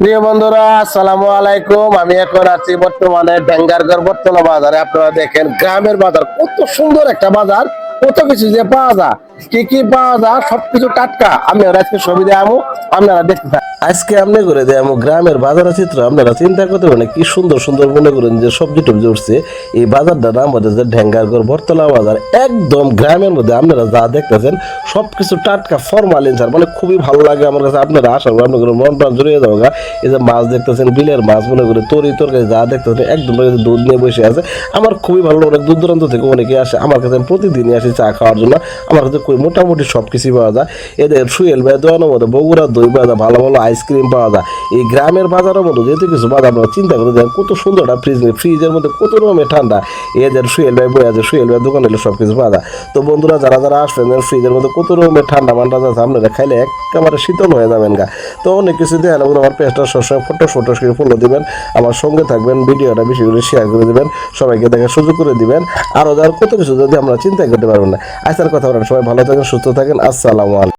প্রিয় বন্ধুরা, আসসালামু আলাইকুম। আমি এখন আছি বর্তমানে ভেঙ্গারগড় বটতলা বাজারে। আপনারা দেখেন গ্রামের বাজার, কত সুন্দর একটা বাজার, কত কিছু যে পাওয়া যায়, কি কি পাওয়া যায় সবকিছু টাটকা। আমি আজকে ছবি দেখাবো, আপনারা দেখতে থাকুন। আজকে আপনি করে দেখাবো গ্রামের বাজারের চিত্র। আপনারা চিন্তা করতে পারেন কি সুন্দর সুন্দর মনে করেন যে সবজি টবজি উঠছে। এই বাজারটার নাম হচ্ছে যে ভেঙ্গারগড় বটতলা বাজার। একদম গ্রামের মধ্যে আপনারা যা দেখতেছেন সবকিছু টাটকা ফরমালিন ছাড়, মানে খুবই ভালো লাগে আমার কাছে। আপনারা আশা করি আপনার মন প্রাণ জড়িয়ে যাবো। এই যে মাছ দেখতেছেন, বিলের মাছ মনে করে তরকারি যা দেখতেছেন, একদম দুধ নিয়ে বসে আছে। আমার খুবই ভালো, অনেক দূর দূরান্ত থেকে অনেকে আসে আমার কাছে। আমি প্রতিদিনই আসি চা খাওয়ার জন্য। আমার কাছে মোটামুটি সব কিছুই পাওয়া যায়। এদের সুয়েল ভাই দোকানের মধ্যে বগুড়া দই পাওয়া যায়, ভালো ভালো আইসক্রিম পাওয়া যায়। এই গ্রামের বাজারের মধ্যে যেহেতু কিছু বাজার আপনারা চিন্তা করে দেখেন কত সুন্দর একটা ফ্রিজের মধ্যে কত রকমের ঠান্ডা। এদের সুয়েল ভাই বই আছে, সুয়েল ভাই দোকানে সব কিছু পাওয়া যায়। তো বন্ধুরা, যারা যারা আসবেন ফ্রিজের মধ্যে কত রকমের ঠান্ডা মান্ডা আছে, আপনারা খাইলে একেবারে শীতল হয়ে যাবেন গা। তো অনেক কিছু দিয়ে আমার পেজটা সবসময় ফটো করে ফলো দিবেন, আমার সঙ্গে থাকবেন, ভিডিওটা বেশি করে শেয়ার করে দিবেন, সবাইকে দেখার সুযোগ করে দিবেন। আরও যার কত কিছু যদি আমরা চিন্তা করতে পারবেন না। আজকের কথা বলেন, সবাই ভালো থাকেন, সুস্থ থাকেন। আসসালামু আলাইকুম।